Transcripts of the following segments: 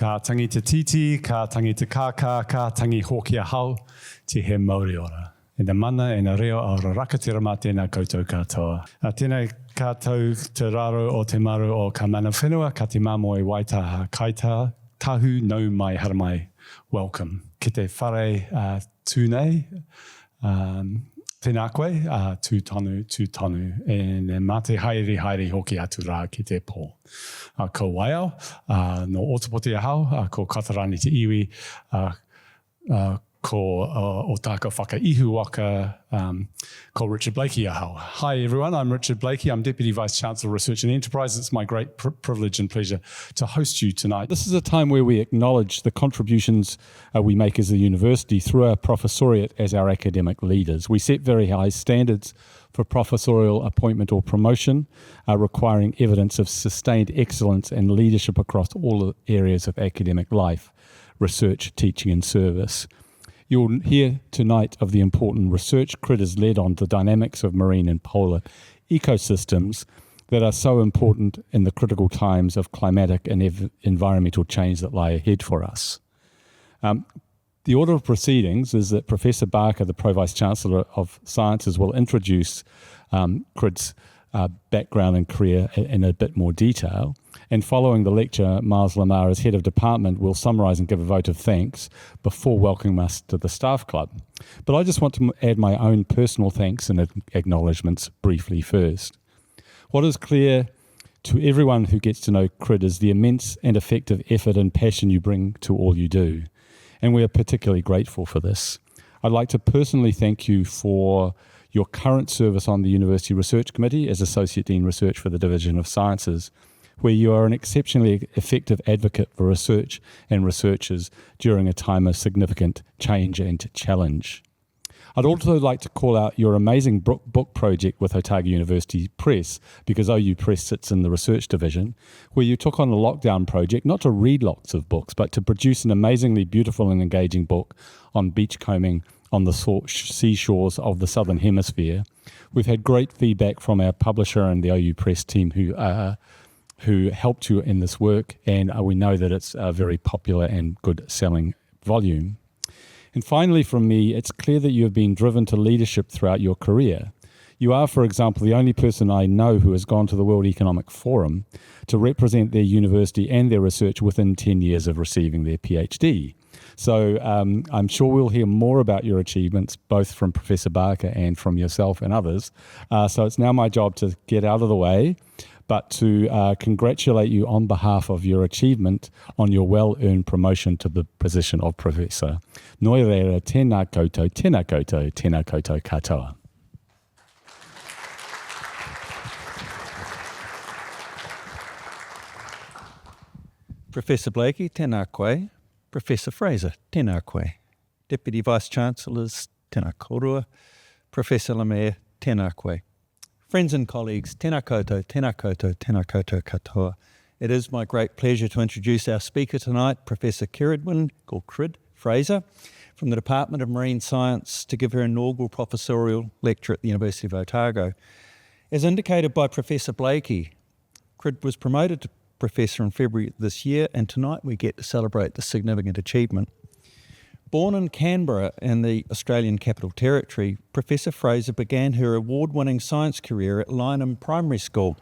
Ka tangi te titi, ka tangi te kāka, ka tangi hoki a hau, te he mauri ora. E na mana e na reo o rakatira mā tēnā koutou katoa. Tēnei kātou te raro o te maru o ka mana whenua, ka te mamo e waitaha kaita, tahu nau mai haramai. Welcome. Ki te whare tūnei, tēnā koe, tūtonu, e ne mā te haere hoki atu rā ki te pō. Ko waiao, no Otapoti ahau, ko Katarani te iwi, ko o tāka whakaihu waka, ko Richard Blakey ahau. Hi everyone, I'm Richard Blakey. I'm Deputy Vice-Chancellor of Research and Enterprise. It's my great privilege and pleasure to host you tonight. This is a time where we acknowledge the contributions we make as a university through our professoriate as our academic leaders. We set very high standards for professorial appointment or promotion, requiring evidence of sustained excellence and leadership across all areas of academic life, research, teaching and service. You'll hear tonight of the important research CRID has led on the dynamics of marine and polar ecosystems that are so important in the critical times of climatic and environmental change that lie ahead for us. The order of proceedings is that Professor Barker, the Pro-Vice-Chancellor of Sciences, will introduce CRID's background and career in a bit more detail. And following the lecture, Miles Lamar, as Head of Department, will summarise and give a vote of thanks before welcoming us to the Staff Club. But I just want to add my own personal thanks and acknowledgements briefly first. What is clear to everyone who gets to know CRID is the immense and effective effort and passion you bring to all you do. And we are particularly grateful for this. I'd like to personally thank you for your current service on the University Research Committee as Associate Dean Research for the Division of Sciences, where you are an exceptionally effective advocate for research and researchers during a time of significant change and challenge. I'd also like to call out your amazing book project with Otago University Press, because OU Press sits in the research division, where you took on a lockdown project, not to read lots of books, but to produce an amazingly beautiful and engaging book on beachcombing on the seashores of the Southern Hemisphere. We've had great feedback from our publisher and the OU Press team who helped you in this work, and we know that it's a very popular and good selling volume. And finally from me, it's clear that you have been driven to leadership throughout your career. You are, for example, the only person I know who has gone to the World Economic Forum to represent their university and their research within 10 years of receiving their PhD. So I'm sure we'll hear more about your achievements, both from Professor Barker and from yourself and others. So it's now my job to get out of the way, but to congratulate you on behalf of your achievement on your well-earned promotion to the position of Professor. Noi reira, tēnā koutou, tēnā koutou, tēnā koutou katoa. Professor Blakey, tēnā koe. Professor Fraser, tēnā koe. Deputy Vice-Chancellors, tēnā korua. Professor Lemare, tēnā koe. Friends and colleagues, tēnā koutou, tēnā koutou, tēnā koutou katoa. It is my great pleasure to introduce our speaker tonight, Professor Ceridwen Fraser, from the Department of Marine Science, to give her inaugural professorial lecture at the University of Otago. As indicated by Professor Blakey, Crid was promoted to Professor in February this year, and tonight we get to celebrate this significant achievement. Born in Canberra in the Australian Capital Territory, Professor Fraser began her award-winning science career at Lynham Primary School.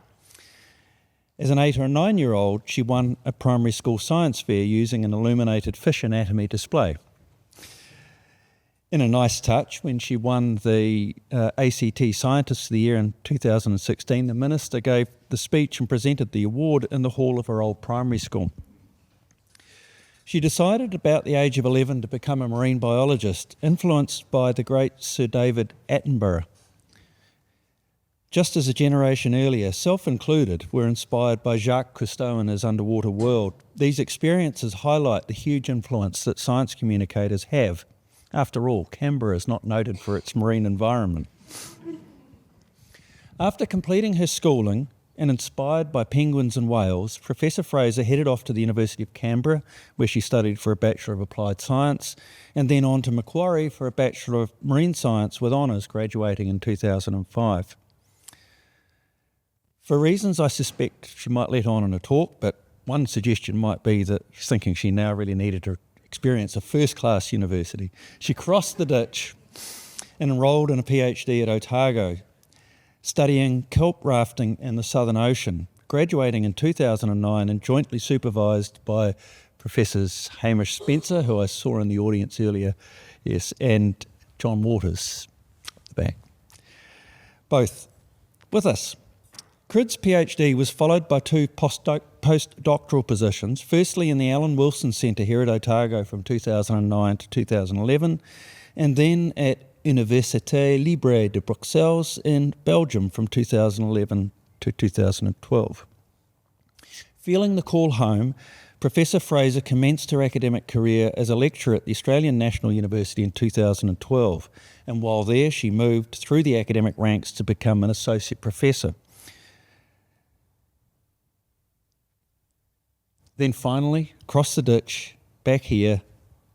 As an 8 or 9-year-old, she won a primary school science fair using an illuminated fish anatomy display. In a nice touch, when she won the ACT Scientist of the Year in 2016, the Minister gave the speech and presented the award in the hall of her old primary school. She decided about the age of 11 to become a marine biologist, influenced by the great Sir David Attenborough. Just as a generation earlier, self-included, were inspired by Jacques Cousteau and his underwater world. These experiences highlight the huge influence that science communicators have. After all, Canberra is not noted for its marine environment. After completing her schooling and inspired by penguins and whales, Professor Fraser headed off to the University of Canberra, where she studied for a Bachelor of Applied Science, and then on to Macquarie for a Bachelor of Marine Science with honours, graduating in 2005. For reasons I suspect she might let on in a talk, but one suggestion might be that she's thinking she now really needed to experience a first-class university. She crossed the ditch and enrolled in a PhD at Otago, studying kelp rafting in the Southern Ocean, graduating in 2009 and jointly supervised by Professors Hamish Spencer, who I saw in the audience earlier, yes, and John Waters at the back, both with us. Crid's PhD was followed by two postdoctoral positions, firstly in the Alan Wilson Centre here at Otago from 2009 to 2011, and then at Université Libre de Bruxelles in Belgium from 2011 to 2012. Feeling the call home, Professor Fraser commenced her academic career as a lecturer at the Australian National University in 2012, and while there she moved through the academic ranks to become an associate professor. Then finally, across the ditch, back here,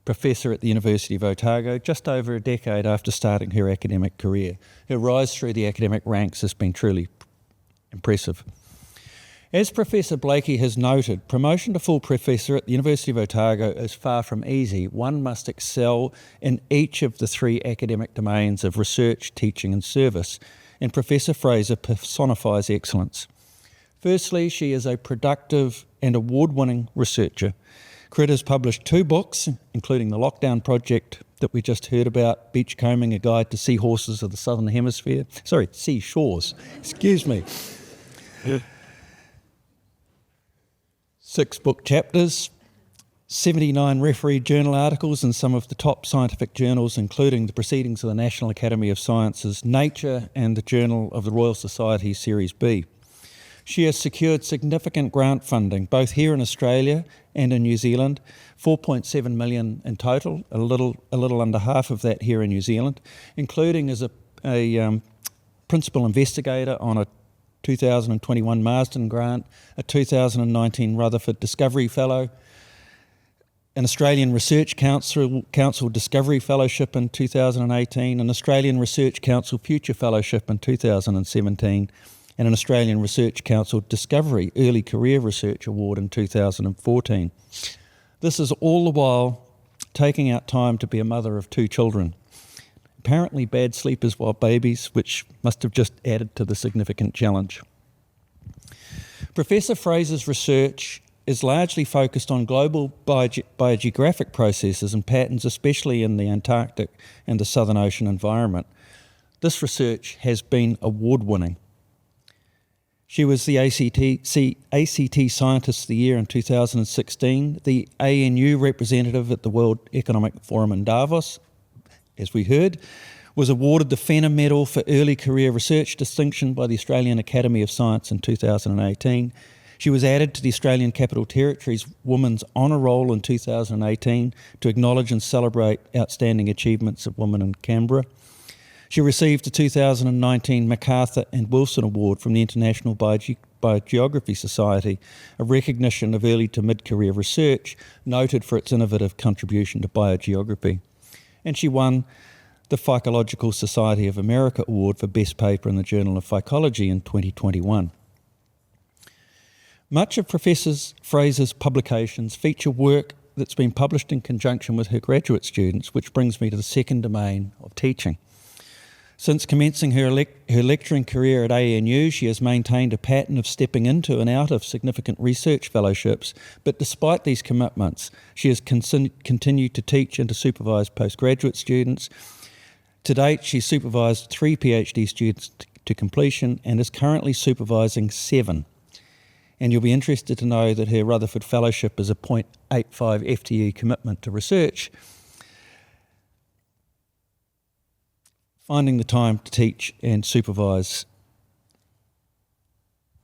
professor at the University of Otago, just over a decade after starting her academic career. Her rise through the academic ranks has been truly impressive. As Professor Blakey has noted, promotion to full professor at the University of Otago is far from easy. One must excel in each of the three academic domains of research, teaching and service, and Professor Fraser personifies excellence. Firstly, she is a productive and award-winning researcher. Crid has published 2 books, including the Lockdown Project that we just heard about, Beachcombing, A Guide to Seahorses of the Southern Hemisphere. Sorry, seashores, excuse me. 6 book chapters, 79 refereed journal articles in some of the top scientific journals, including the Proceedings of the National Academy of Sciences, Nature, and the Journal of the Royal Society Series B. She has secured significant grant funding, both here in Australia and in New Zealand, 4.7 million in total, a little under half of that here in New Zealand, including as a principal investigator on a 2021 Marsden grant, a 2019 Rutherford Discovery Fellow, an Australian Research Council Discovery Fellowship in 2018, an Australian Research Council Future Fellowship in 2017, and an Australian Research Council Discovery Early Career Research Award in 2014. This is all the while taking out time to be a mother of 2 children. Apparently bad sleepers while babies, which must have just added to the significant challenge. Professor Fraser's research is largely focused on global biogeographic processes and patterns, especially in the Antarctic and the Southern Ocean environment. This research has been award-winning. She was the ACT Scientist of the Year in 2016, the ANU representative at the World Economic Forum in Davos, as we heard, was awarded the Fenner Medal for Early Career Research Distinction by the Australian Academy of Science in 2018. She was added to the Australian Capital Territory's Women's Honour Roll in 2018 to acknowledge and celebrate outstanding achievements of women in Canberra. She received the 2019 MacArthur and Wilson Award from the International Biogeography Society, a recognition of early to mid-career research noted for its innovative contribution to biogeography. And she won the Phycological Society of America Award for Best Paper in the Journal of Phycology in 2021. Much of Professor Fraser's publications feature work that's been published in conjunction with her graduate students, which brings me to the second domain of teaching. Since commencing her lecturing career at ANU, she has maintained a pattern of stepping into and out of significant research fellowships, but despite these commitments, she has continued to teach and to supervise postgraduate students. To date, she's supervised 3 PhD students to completion and is currently supervising 7. And you'll be interested to know that her Rutherford Fellowship is a 0.85 FTE commitment to research. Finding the time to teach and supervise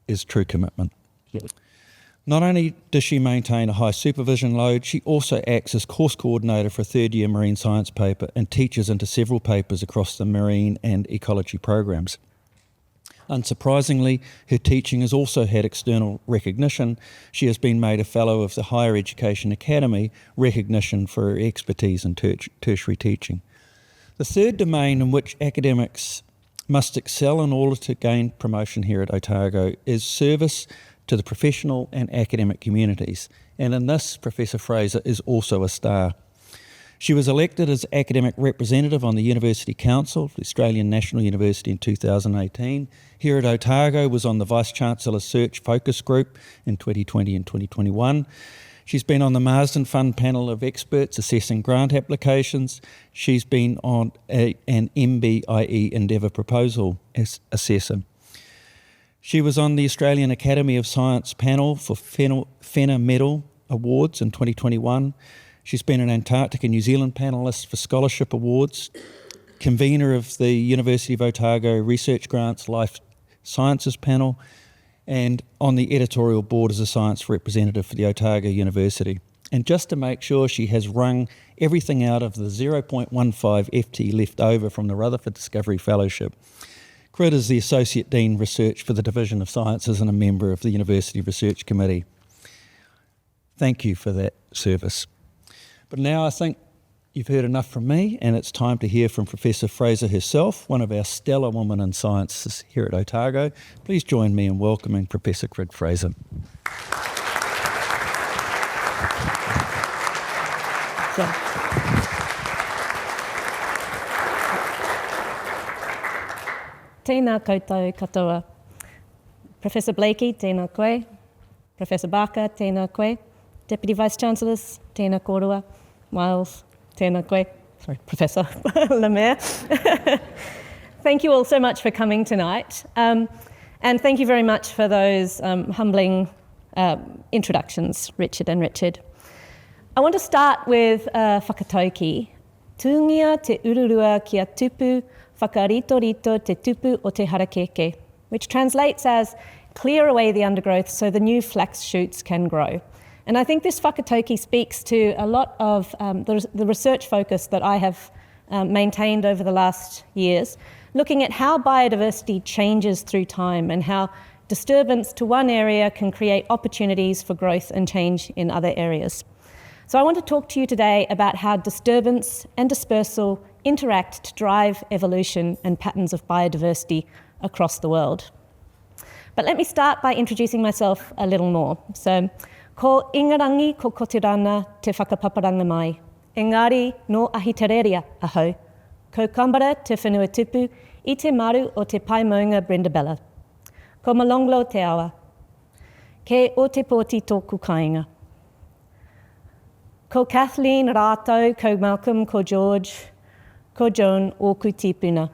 is true commitment. Yep. Not only does she maintain a high supervision load, she also acts as course coordinator for a third-year marine science paper and teaches into several papers across the marine and ecology programs. Unsurprisingly, her teaching has also had external recognition. She has been made a Fellow of the Higher Education Academy, recognition for her expertise in tertiary teaching. The third domain in which academics must excel in order to gain promotion here at Otago is service, to the professional and academic communities. And in this, Professor Fraser is also a star. She was elected as academic representative on the University Council of the Australian National University in 2018. Here at Otago was on the Vice-Chancellor's Search Focus Group in 2020 and 2021. She's been on the Marsden Fund panel of experts assessing grant applications. She's been on an MBIE Endeavour proposal assessor. She was on the Australian Academy of Science panel for Fenner Medal Awards in 2021. She's been an Antarctic and New Zealand panellist for scholarship awards, convener of the University of Otago Research Grants Life Sciences panel, and on the editorial board as a science representative for the Otago University. And just to make sure she has wrung everything out of the 0.15 FT left over from the Rutherford Discovery Fellowship, Crit is the Associate Dean Research for the Division of Sciences and a member of the University Research Committee. Thank you for that service. But now I think you've heard enough from me, and it's time to hear from Professor Fraser herself, one of our stellar women in science here at Otago. Please join me in welcoming Professor Ceridwen Fraser. Tēnā koutou katoa. Professor Blakey, tēnā koe. Professor Barker, tēnā koe. Deputy Vice-Chancellors, tēnā kōrua. Miles, tēnā koe. Sorry, Professor Lemaire. Thank you all so much for coming tonight. And thank you very much for those humbling introductions, Richard and Richard. I want to start with whakatauki. Tūngia te ururua kia tupu, whakaritorito te tupu o te harakeke, which translates as clear away the undergrowth so the new flax shoots can grow. And I think this whakatauki speaks to a lot of the research focus that I have maintained over the last years, looking at how biodiversity changes through time and how disturbance to one area can create opportunities for growth and change in other areas. So I want to talk to you today about how disturbance and dispersal interact to drive evolution and patterns of biodiversity across the world. But let me start by introducing myself a little more. So, ko ingarangi ko kotirana te whakapaparanga mai. Engari no ahitereria ahau. Ko kambara te whenua tupu I te maru o te paimaunga Brenda Bella. Ko malonglo te awa. Ke o te pōti tōku kāinga. Ko Kathleen rātou, ko Malcolm, ko George, ko Joan o ku tipuna.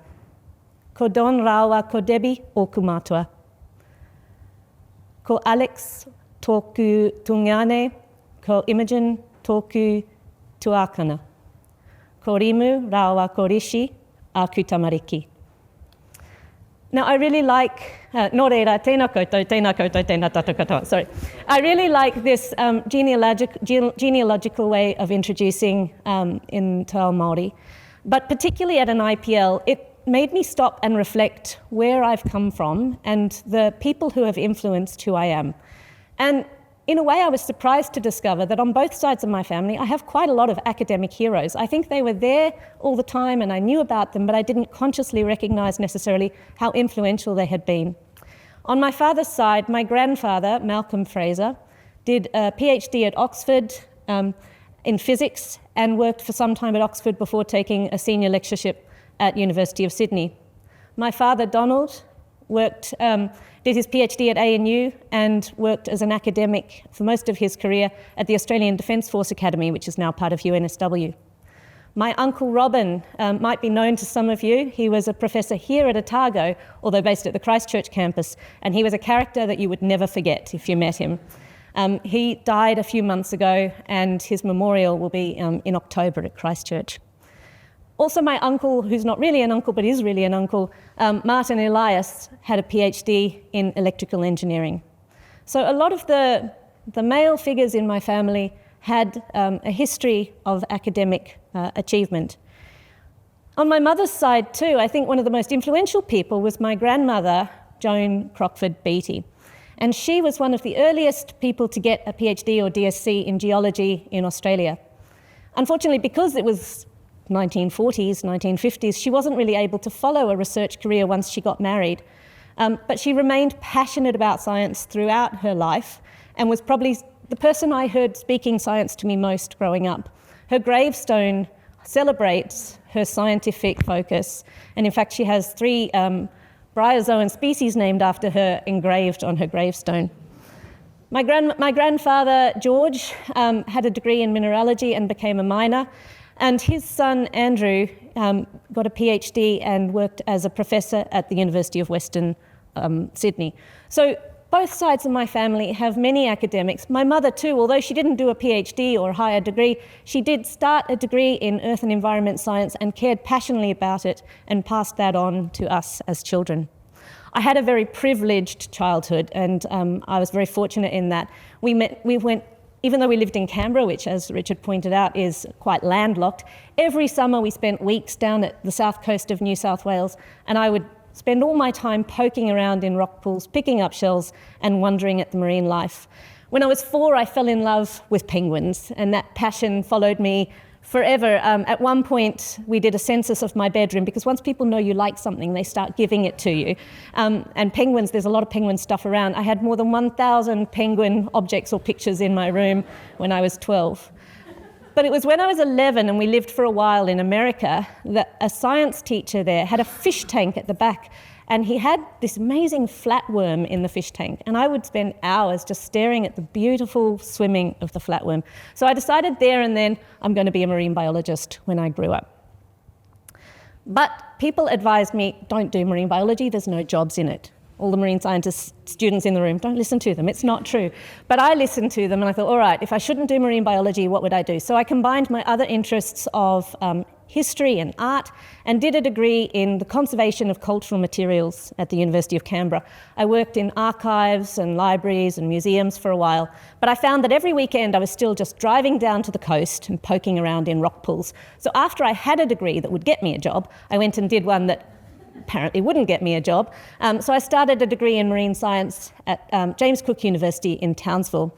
Ko Don Rawa, ko Debbie o ku mātua. Ko Alex tōku tungane, ko Imogen tōku tuakana. Ko Rimu Rawa, ko Rishi a ku tamariki. Now, I really like, nō reira, tēnā koutou, tēnā tātou katoa, sorry. I really like this genealogical way of introducing in Te Ao Māori, but particularly at an IPL, it made me stop and reflect where I've come from and the people who have influenced who I am. And in a way, I was surprised to discover that on both sides of my family, I have quite a lot of academic heroes. I think they were there all the time and I knew about them, but I didn't consciously recognize necessarily how influential they had been. On my father's side, my grandfather, Malcolm Fraser, did a PhD at Oxford in physics and worked for some time at Oxford before taking a senior lectureship at University of Sydney. My father, Donald, did his PhD at ANU and worked as an academic for most of his career at the Australian Defence Force Academy, which is now part of UNSW. My uncle Robin might be known to some of you. He was a professor here at Otago, although based at the Christchurch campus, and he was a character that you would never forget if you met him. He died a few months ago, and his memorial will be in October at Christchurch. Also, my uncle, who's not really an uncle, but is really an uncle, Martin Elias, had a PhD in electrical engineering. So a lot of the male figures in my family had a history of academic achievement. On my mother's side too, I think one of the most influential people was my grandmother, Joan Crockford Beattie. And she was one of the earliest people to get a PhD or DSc in geology in Australia. Unfortunately, because it was 1940s, 1950s, she wasn't really able to follow a research career once she got married. But she remained passionate about science throughout her life and was probably the person I heard speaking science to me most growing up. Her gravestone celebrates her scientific focus, and in fact she has 3 bryozoan species named after her engraved on her gravestone. My grandfather, George, had a degree in mineralogy and became a miner, and his son, Andrew, got a PhD and worked as a professor at the University of Western Sydney. So both sides of my family have many academics. My mother too, although she didn't do a PhD or higher degree, she did start a degree in earth and environment science and cared passionately about it and passed that on to us as children. I had a very privileged childhood, and I was very fortunate in that we went, even though we lived in Canberra, which, as Richard pointed out, is quite landlocked, every summer we spent weeks down at the south coast of New South Wales, and I would spend all my time poking around in rock pools, picking up shells and wondering at the marine life. When I was 4, I fell in love with penguins, and that passion followed me forever. At one point, we did a census of my bedroom, because once people know you like something, they start giving it to you. And penguins, there's a lot of penguin stuff around. I had more than 1,000 penguin objects or pictures in my room when I was 12. But it was when I was 11 and we lived for a while in America that a science teacher there had a fish tank at the back, and he had this amazing flatworm in the fish tank, and I would spend hours just staring at the beautiful swimming of the flatworm. So I decided there and then I'm going to be a marine biologist when I grew up. But people advised me, don't do marine biology, there's no jobs in it. All the marine scientist students in the room, don't listen to them, it's not true. But I listened to them and I thought, all right, if I shouldn't do marine biology, what would I do? So I combined my other interests of history and art and did a degree in the conservation of cultural materials at the University of Canberra. I worked in archives and libraries and museums for a while, but I found that every weekend I was still just driving down to the coast and poking around in rock pools. So after I had a degree that would get me a job, I went and did one that apparently wouldn't get me a job. So I started a degree in marine science at James Cook University in Townsville.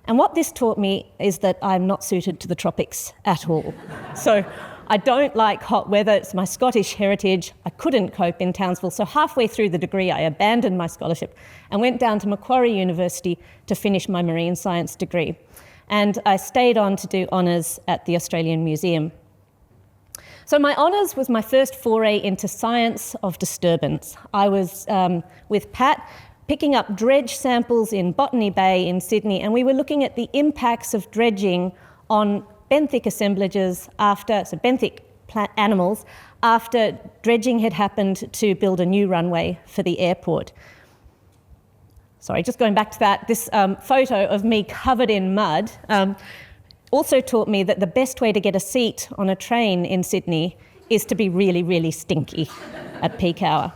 And what this taught me is that I'm not suited to the tropics at all. So I don't like hot weather. It's my Scottish heritage. I couldn't cope in Townsville. So halfway through the degree, I abandoned my scholarship and went down to Macquarie University to finish my marine science degree. And I stayed on to do honours at the Australian Museum. So my honours was my first foray into science of disturbance. I was with Pat picking up dredge samples in Botany Bay in Sydney, and we were looking at the impacts of dredging on benthic assemblages benthic plant animals after dredging had happened to build a new runway for the airport. Sorry, just going back to that, this photo of me covered in mud also taught me that the best way to get a seat on a train in Sydney is to be really, really stinky at peak hour.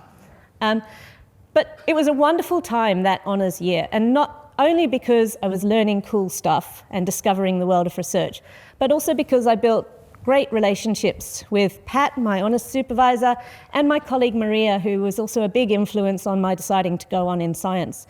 But it was a wonderful time, that honours year, and not only because I was learning cool stuff and discovering the world of research, but also because I built great relationships with Pat, my honours supervisor, and my colleague Maria, who was also a big influence on my deciding to go on in science.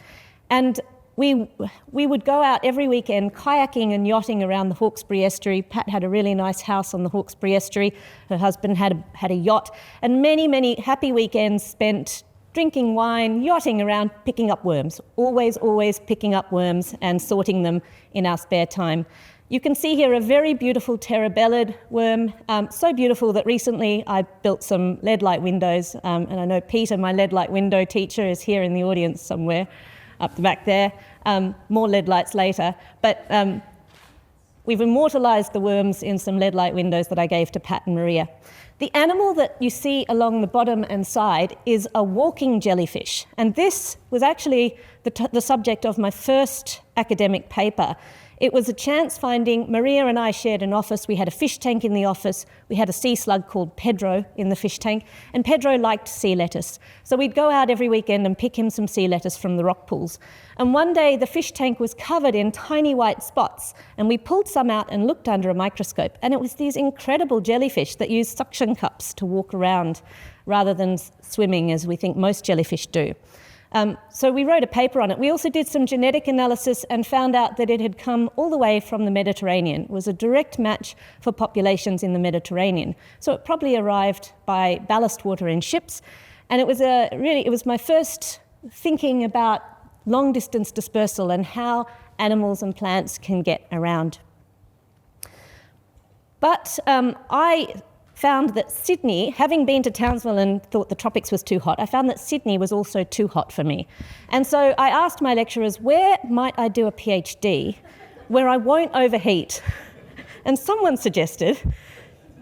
And we would go out every weekend kayaking and yachting around the Hawkesbury Estuary. Pat had a really nice house on the Hawkesbury Estuary. Her husband had a yacht. And many, many happy weekends spent drinking wine, yachting around, picking up worms. Always picking up worms and sorting them in our spare time. You can see here a very beautiful terra-bellid worm, so beautiful that recently I built some lead light windows, and I know Peter, my lead light window teacher, is here in the audience somewhere up the back there. More lead lights later, but we've immortalised the worms in some lead light windows that I gave to Pat and Maria. The animal that you see along the bottom and side is a walking jellyfish, and this was actually the subject of my first academic paper. It was a chance finding. Maria and I shared an office. We had a fish tank in the office. We had a sea slug called Pedro in the fish tank, and Pedro liked sea lettuce. So we'd go out every weekend and pick him some sea lettuce from the rock pools. And one day the fish tank was covered in tiny white spots, and we pulled some out and looked under a microscope, and it was these incredible jellyfish that use suction cups to walk around rather than swimming as we think most jellyfish do. So we wrote a paper on it. We also did some genetic analysis and found out that it had come all the way from the Mediterranean. It was a direct match for populations in the Mediterranean. So it probably arrived by ballast water in ships. And it was my first thinking about long-distance dispersal and how animals and plants can get around. But I found that Sydney, having been to Townsville and thought the tropics was too hot, I found that Sydney was also too hot for me. And so I asked my lecturers, where might I do a PhD where I won't overheat? And someone suggested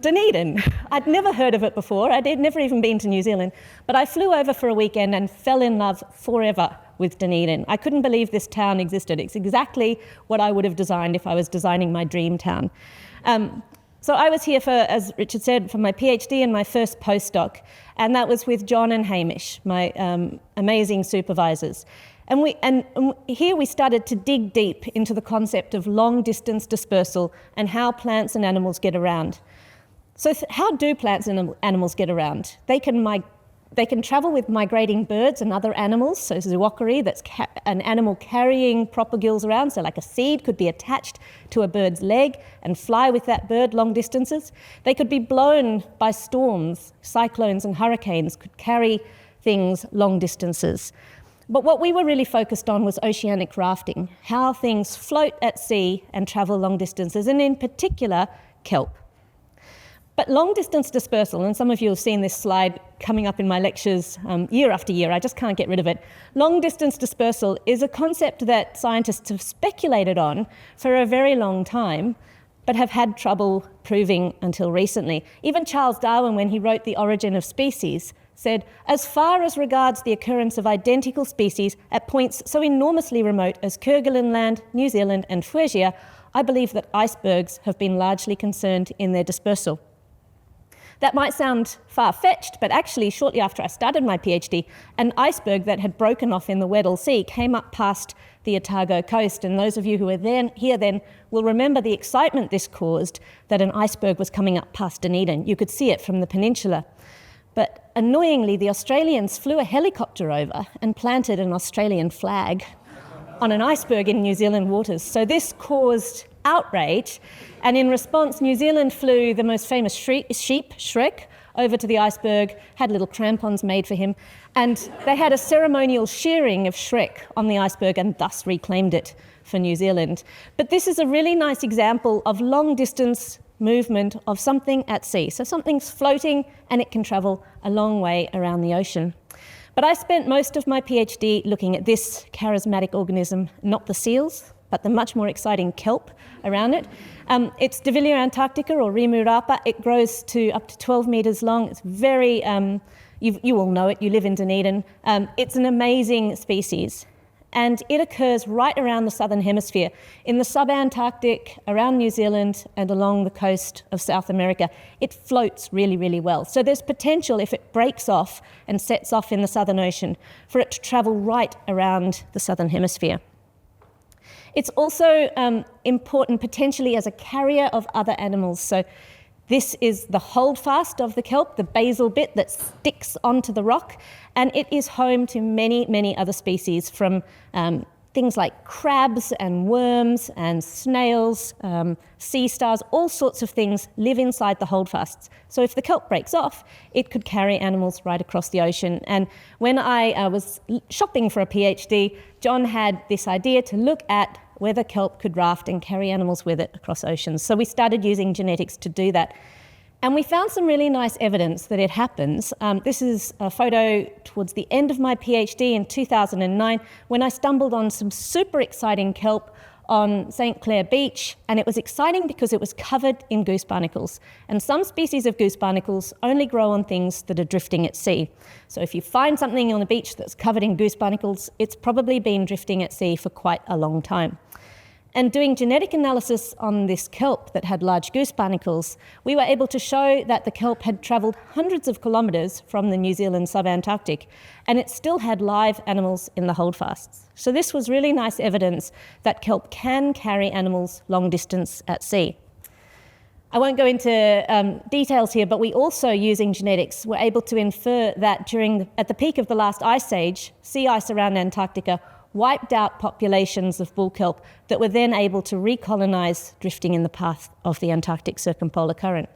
Dunedin. I'd never heard of it before. I'd never even been to New Zealand. But I flew over for a weekend and fell in love forever with Dunedin. I couldn't believe this town existed. It's exactly what I would have designed if I was designing my dream town. So I was here for, as Richard said, for my PhD and my first postdoc, and that was with John and Hamish, my amazing supervisors. And here we started to dig deep into the concept of long-distance dispersal and how plants and animals get around. So how do plants and animals get around? They can travel with migrating birds and other animals, so zoophyte, that's an animal carrying propagills around, so like a seed could be attached to a bird's leg and fly with that bird long distances. They could be blown by storms, cyclones and hurricanes could carry things long distances. But what we were really focused on was oceanic rafting, how things float at sea and travel long distances, and in particular, kelp. But long-distance dispersal, and some of you have seen this slide coming up in my lectures year after year, I just can't get rid of it. Long-distance dispersal is a concept that scientists have speculated on for a very long time, but have had trouble proving until recently. Even Charles Darwin, when he wrote The Origin of Species, said, as far as regards the occurrence of identical species at points so enormously remote as Kerguelen Land, New Zealand, and Fuegia, I believe that icebergs have been largely concerned in their dispersal. That might sound far-fetched, but actually, shortly after I started my PhD, an iceberg that had broken off in the Weddell Sea came up past the Otago coast, and those of you who were here then will remember the excitement this caused that an iceberg was coming up past Dunedin. You could see it from the peninsula. But annoyingly, the Australians flew a helicopter over and planted an Australian flag on an iceberg in New Zealand waters. So this caused outrage, and in response, New Zealand flew the most famous sheep, Shrek, over to the iceberg, had little crampons made for him, and they had a ceremonial shearing of Shrek on the iceberg and thus reclaimed it for New Zealand. But this is a really nice example of long-distance movement of something at sea. So something's floating and it can travel a long way around the ocean. But I spent most of my PhD looking at this charismatic organism, not the seals, but the much more exciting kelp around it. It's Divillia antarctica, or Rimu rapa. It grows to up to 12 metres long. It's very, you all know it, you live in Dunedin. It's an amazing species. And it occurs right around the southern hemisphere, in the sub-Antarctic, around New Zealand, and along the coast of South America. It floats really, really well. So there's potential, if it breaks off and sets off in the Southern Ocean, for it to travel right around the southern hemisphere. It's also important potentially as a carrier of other animals. So this is the holdfast of the kelp, the basal bit that sticks onto the rock, and it is home to many, many other species, from things like crabs and worms and snails, sea stars, all sorts of things live inside the holdfasts. So if the kelp breaks off, it could carry animals right across the ocean. And when I was shopping for a PhD, John had this idea to look at whether kelp could raft and carry animals with it across oceans. So we started using genetics to do that. And we found some really nice evidence that it happens. This is a photo towards the end of my PhD in 2009, when I stumbled on some super exciting kelp on St. Clair Beach, and it was exciting because it was covered in goose barnacles. And some species of goose barnacles only grow on things that are drifting at sea. So if you find something on the beach that's covered in goose barnacles, it's probably been drifting at sea for quite a long time. And doing genetic analysis on this kelp that had large goose barnacles, we were able to show that the kelp had travelled hundreds of kilometres from the New Zealand sub-Antarctic, and it still had live animals in the holdfasts. So this was really nice evidence that kelp can carry animals long distance at sea. I won't go into details here, but we also, using genetics, were able to infer that at the peak of the last ice age, sea ice around Antarctica wiped out populations of bull kelp that were then able to recolonise, drifting in the path of the Antarctic circumpolar current.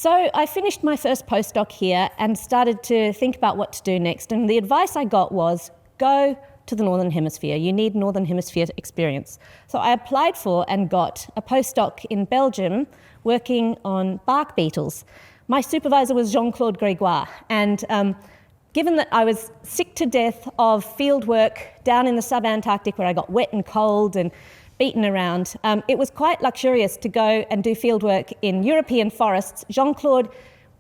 So I finished my first postdoc here and started to think about what to do next. And the advice I got was, go to the Northern Hemisphere. You need Northern Hemisphere experience. So I applied for and got a postdoc in Belgium working on bark beetles. My supervisor was Jean-Claude Grégoire, and given that I was sick to death of field work down in the sub-Antarctic where I got wet and cold and beaten around, it was quite luxurious to go and do field work in European forests. Jean-Claude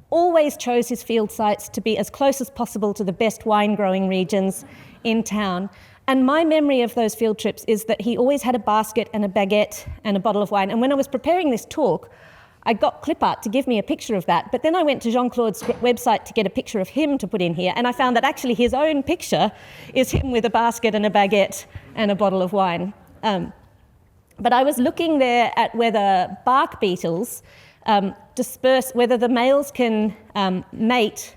always chose his field sites to be as close as possible to the best wine-growing regions in town. And my memory of those field trips is that he always had a basket and a baguette and a bottle of wine. And when I was preparing this talk, I got clip art to give me a picture of that, but then I went to Jean-Claude's website to get a picture of him to put in here, and I found that actually his own picture is him with a basket and a baguette and a bottle of wine. But I was looking there at whether bark beetles disperse, whether the males can mate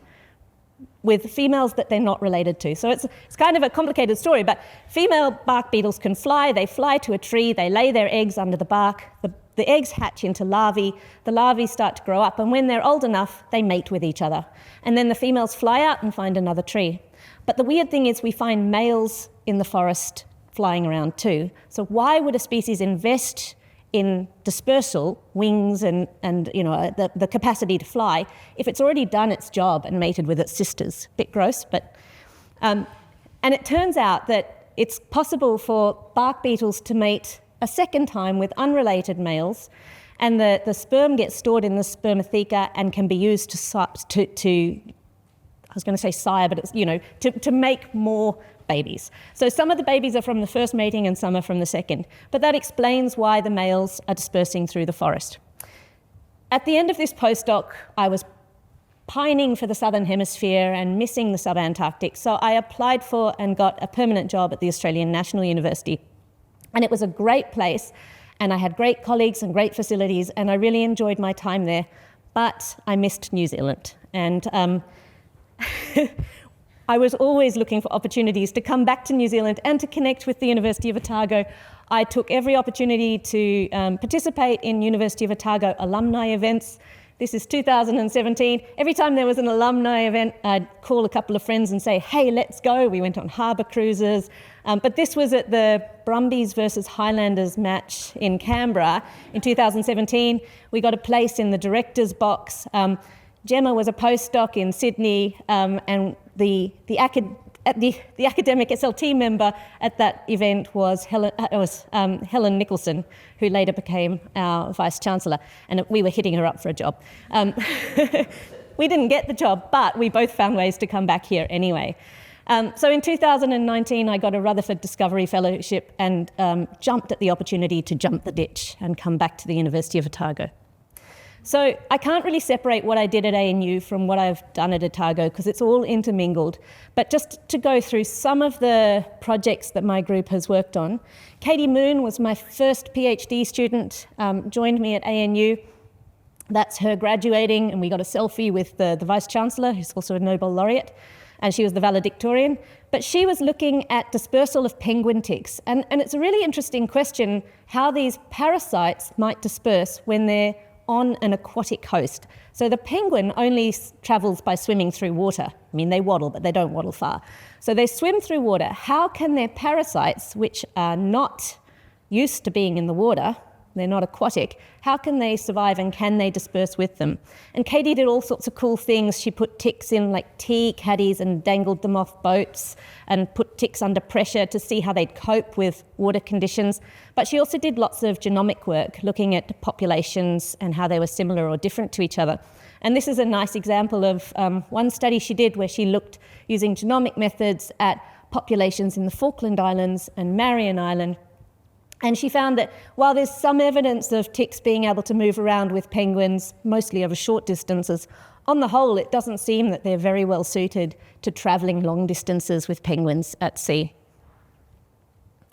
with females that they're not related to. So it's kind of a complicated story, but female bark beetles can fly. They fly to a tree, they lay their eggs under the bark, the eggs hatch into larvae, the larvae start to grow up, and when they're old enough, they mate with each other. And then the females fly out and find another tree. But the weird thing is we find males in the forest flying around too. So why would a species invest in dispersal, wings and the capacity to fly, if it's already done its job and mated with its sisters? Bit gross, but... and it turns out that it's possible for bark beetles to mate a second time with unrelated males, and the sperm gets stored in the spermatheca and can be used to I was going to say sire, but it's, to make more babies. So some of the babies are from the first mating and some are from the second. But that explains why the males are dispersing through the forest. At the end of this postdoc, I was pining for the Southern Hemisphere and missing the sub-Antarctic. So I applied for and got a permanent job at the Australian National University. And it was a great place, and I had great colleagues and great facilities, and I really enjoyed my time there. But I missed New Zealand. And I was always looking for opportunities to come back to New Zealand and to connect with the University of Otago. I took every opportunity to participate in University of Otago alumni events. This is 2017. Every time there was an alumni event, I'd call a couple of friends and say, hey, let's go. We went on harbour cruises. But this was at the Brumbies versus Highlanders match in Canberra in 2017. We got a place in the director's box. Gemma was a postdoc in Sydney, and the academic SLT member at that event was Helen Nicholson, who later became our Vice-Chancellor, and we were hitting her up for a job. We didn't get the job, but we both found ways to come back here anyway. So in 2019, I got a Rutherford Discovery Fellowship and jumped at the opportunity to jump the ditch and come back to the University of Otago. So I can't really separate what I did at ANU from what I've done at Otago because it's all intermingled. But just to go through some of the projects that my group has worked on, Katie Moon was my first PhD student, joined me at ANU. That's her graduating, and we got a selfie with the Vice-Chancellor, who's also a Nobel laureate, and she was the valedictorian. But she was looking at dispersal of penguin ticks. And it's a really interesting question how these parasites might disperse when they're on an aquatic host. So the penguin only travels by swimming through water. I mean, they waddle, but they don't waddle far. So they swim through water. How can their parasites, which are not used to being in the water, they're not aquatic, how can they survive and can they disperse with them? And Katie did all sorts of cool things. She put ticks in like tea caddies and dangled them off boats and put ticks under pressure to see how they'd cope with water conditions. But she also did lots of genomic work, looking at populations and how they were similar or different to each other. And this is a nice example of one study she did where she looked using genomic methods at populations in the Falkland Islands and Marion Island. And she found that while there's some evidence of ticks being able to move around with penguins, mostly over short distances, on the whole, it doesn't seem that they're very well suited to travelling long distances with penguins at sea.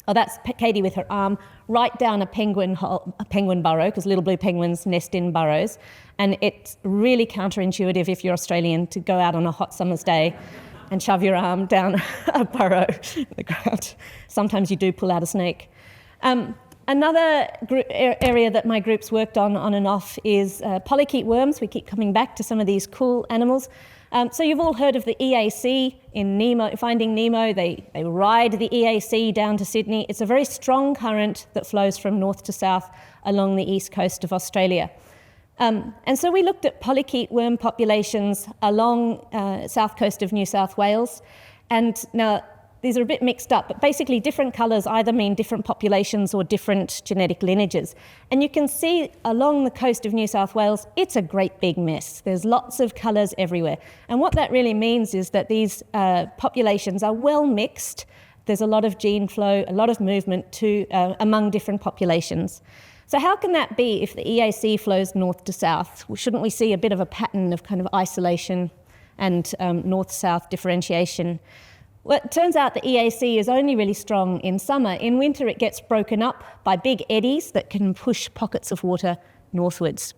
Oh, that's Katie with her arm right down a penguin burrow, because little blue penguins nest in burrows. And it's really counterintuitive if you're Australian to go out on a hot summer's day and shove your arm down a burrow in the ground. Sometimes you do pull out a snake. Another area that my group's worked on and off is polychaete worms. We keep coming back to some of these cool animals. So you've all heard of the EAC in Nemo, Finding Nemo. They ride the EAC down to Sydney. It's a very strong current that flows from north to south along the east coast of Australia. And so we looked at polychaete worm populations along south coast of New South Wales. And now these are a bit mixed up, but basically different colours either mean different populations or different genetic lineages. And you can see along the coast of New South Wales, it's a great big mess. There's lots of colours everywhere. And what that really means is that these populations are well mixed. There's a lot of gene flow, a lot of movement among different populations. So how can that be if the EAC flows north to south? Shouldn't we see a bit of a pattern of kind of isolation and north-south differentiation? Well, it turns out the EAC is only really strong in summer. In winter, it gets broken up by big eddies that can push pockets of water northwards.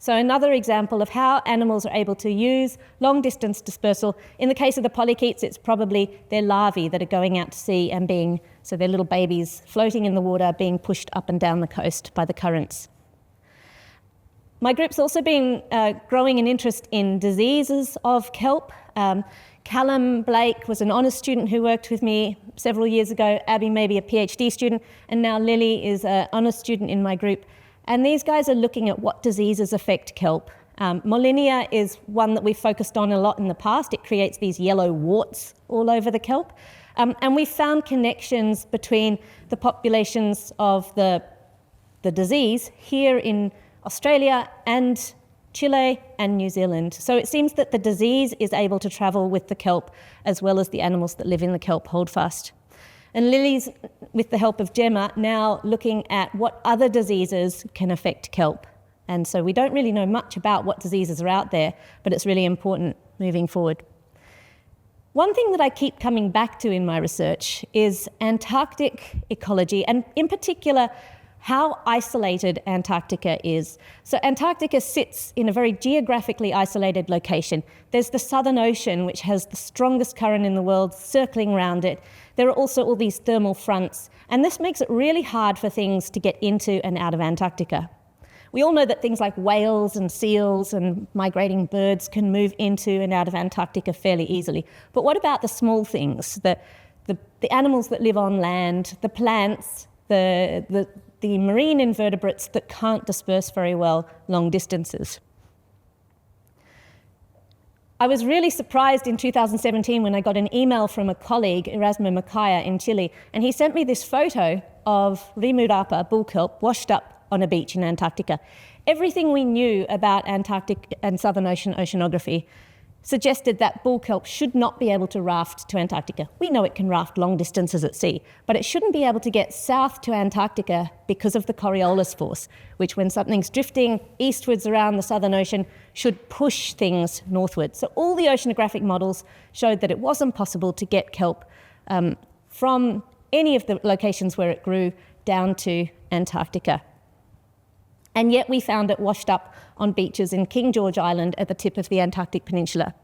So another example of how animals are able to use long-distance dispersal. In the case of the polychaetes, it's probably their larvae that are going out to sea and so they're little babies floating in the water, being pushed up and down the coast by the currents. My group's also been growing an interest in diseases of kelp. Callum Blake was an honours student who worked with me several years ago. Abby may be a PhD student, and now Lily is an honours student in my group. And these guys are looking at what diseases affect kelp. Molinia is one that we've focused on a lot in the past. It creates these yellow warts all over the kelp. And we found connections between the populations of the disease here in Australia and Chile and New Zealand. So it seems that the disease is able to travel with the kelp as well as the animals that live in the kelp holdfast. And Lily's, with the help of Gemma, now looking at what other diseases can affect kelp. And so we don't really know much about what diseases are out there, but it's really important moving forward. One thing that I keep coming back to in my research is Antarctic ecology, and in particular, how isolated Antarctica is. So Antarctica sits in a very geographically isolated location. There's the Southern Ocean, which has the strongest current in the world circling around it. There are also all these thermal fronts, and this makes it really hard for things to get into and out of Antarctica. We all know that things like whales and seals and migrating birds can move into and out of Antarctica fairly easily. But what about the small things, the animals that live on land, the plants, the marine invertebrates that can't disperse very well long distances? I was really surprised in 2017 when I got an email from a colleague, Erasmo Macaya in Chile, and he sent me this photo of Rimurapa bull kelp washed up on a beach in Antarctica. Everything we knew about Antarctic and Southern Ocean oceanography suggested that bull kelp should not be able to raft to Antarctica. We know it can raft long distances at sea, but it shouldn't be able to get south to Antarctica because of the Coriolis force, which when something's drifting eastwards around the Southern Ocean should push things northwards. So all the oceanographic models showed that it wasn't possible to get kelp from any of the locations where it grew down to Antarctica. And yet we found it washed up on beaches in King George Island at the tip of the Antarctic Peninsula.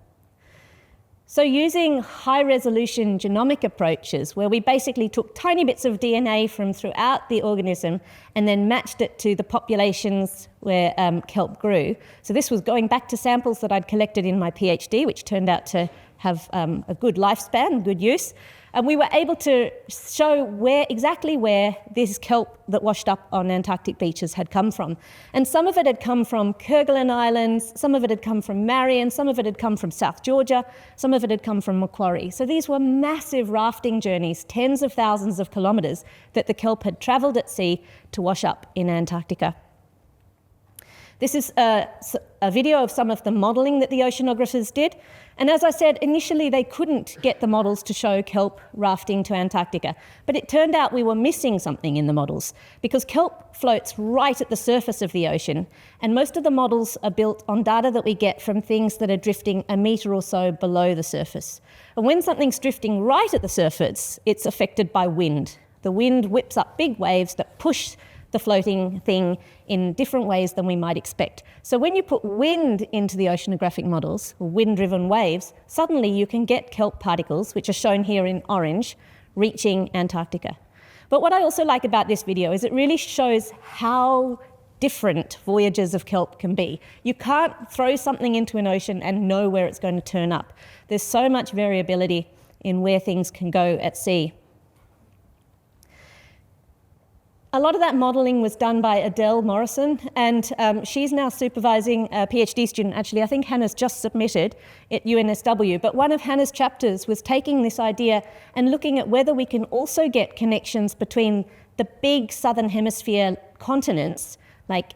So using high-resolution genomic approaches, where we basically took tiny bits of DNA from throughout the organism and then matched it to the populations where kelp grew. So this was going back to samples that I'd collected in my PhD, which turned out to have a good lifespan, good use. And we were able to show exactly where this kelp that washed up on Antarctic beaches had come from. And some of it had come from Kerguelen Islands, some of it had come from Marion, some of it had come from South Georgia, some of it had come from Macquarie. So these were massive rafting journeys, tens of thousands of kilometres, that the kelp had travelled at sea to wash up in Antarctica. This is a video of some of the modelling that the oceanographers did. And as I said, initially they couldn't get the models to show kelp rafting to Antarctica. But it turned out we were missing something in the models because kelp floats right at the surface of the ocean. And most of the models are built on data that we get from things that are drifting a metre or so below the surface. And when something's drifting right at the surface, it's affected by wind. The wind whips up big waves that push the floating thing in different ways than we might expect. So when you put wind into the oceanographic models, or wind-driven waves, suddenly you can get kelp particles, which are shown here in orange, reaching Antarctica. But what I also like about this video is it really shows how different voyages of kelp can be. You can't throw something into an ocean and know where it's going to turn up. There's so much variability in where things can go at sea. A lot of that modelling was done by Adele Morrison, and she's now supervising a PhD student. Actually, I think Hannah's just submitted at UNSW, but one of Hannah's chapters was taking this idea and looking at whether we can also get connections between the big southern hemisphere continents, like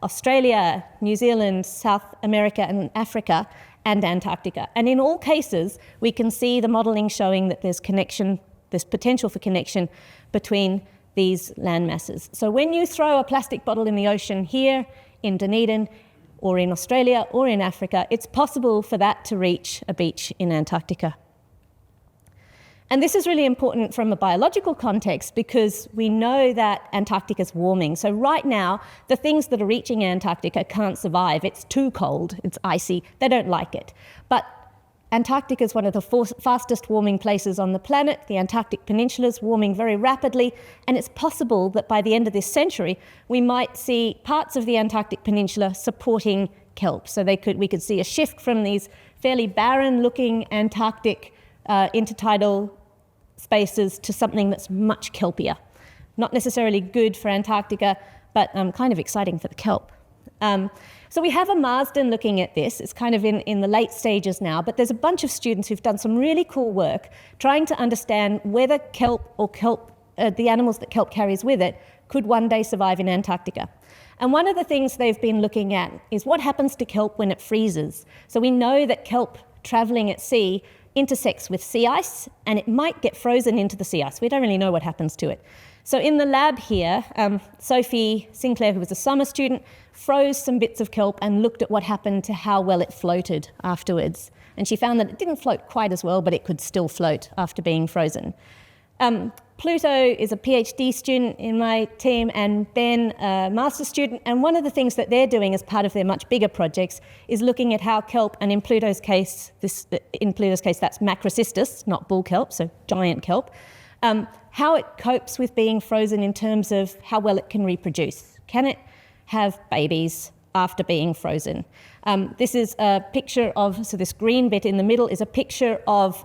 Australia, New Zealand, South America and Africa, and Antarctica. And in all cases, we can see the modelling showing that there's potential for connection between these land masses. So when you throw a plastic bottle in the ocean here in Dunedin or in Australia or in Africa, it's possible for that to reach a beach in Antarctica. And this is really important from a biological context because we know that Antarctica is warming. So right now, the things that are reaching Antarctica can't survive. It's too cold, it's icy, they don't like it. But Antarctica is one of the fastest warming places on the planet. The Antarctic Peninsula is warming very rapidly, and it's possible that by the end of this century, we might see parts of the Antarctic Peninsula supporting kelp. So we could see a shift from these fairly barren-looking Antarctic intertidal spaces to something that's much kelpier. Not necessarily good for Antarctica, but kind of exciting for the kelp. So we have a Marsden looking at this. It's kind of in the late stages now, but there's a bunch of students who've done some really cool work trying to understand whether kelp or the animals that kelp carries with it could one day survive in Antarctica. And one of the things they've been looking at is what happens to kelp when it freezes. So we know that kelp traveling at sea intersects with sea ice, and it might get frozen into the sea ice. We don't really know what happens to it. So in the lab here, Sophie Sinclair, who was a summer student, froze some bits of kelp and looked at what happened to how well it floated afterwards. And she found that it didn't float quite as well, but it could still float after being frozen. Pluto is a PhD student in my team, and Ben, a master's student. And one of the things that they're doing as part of their much bigger projects is looking at how kelp, and in Pluto's case, that's macrocystis, not bull kelp, so giant kelp, how it copes with being frozen in terms of how well it can reproduce. Can it have babies after being frozen? This is a picture of, so this green bit in the middle is a picture of,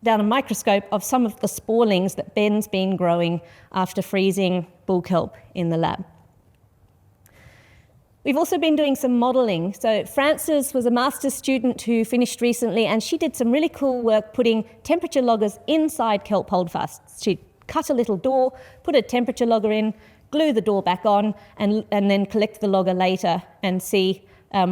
down a microscope, of some of the sporelings that Ben's been growing after freezing bull kelp in the lab. We've also been doing some modelling. So Frances was a master's student who finished recently, and she did some really cool work putting temperature loggers inside kelp holdfasts. She'd cut a little door, put a temperature logger in, glue the door back on, and then collect the logger later and see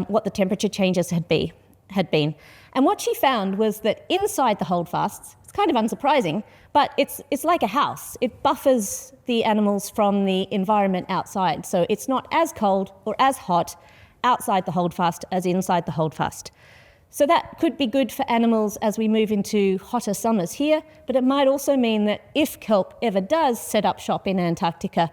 what the temperature changes had been. And what she found was that inside the holdfasts, it's kind of unsurprising, but it's like a house. It buffers the animals from the environment outside. So it's not as cold or as hot outside the holdfast as inside the holdfast. So that could be good for animals as we move into hotter summers here, but it might also mean that if kelp ever does set up shop in Antarctica,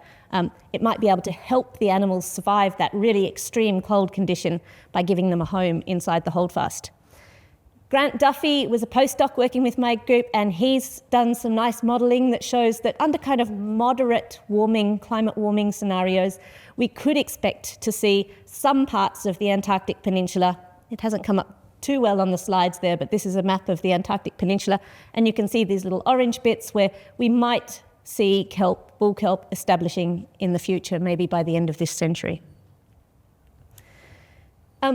it might be able to help the animals survive that really extreme cold condition by giving them a home inside the holdfast. Grant Duffy was a postdoc working with my group, and he's done some nice modelling that shows that under kind of moderate warming, climate warming scenarios, we could expect to see some parts of the Antarctic Peninsula. It hasn't come up too well on the slides there, but this is a map of the Antarctic Peninsula, and you can see these little orange bits where we might see kelp, bull kelp, establishing in the future, maybe by the end of this century.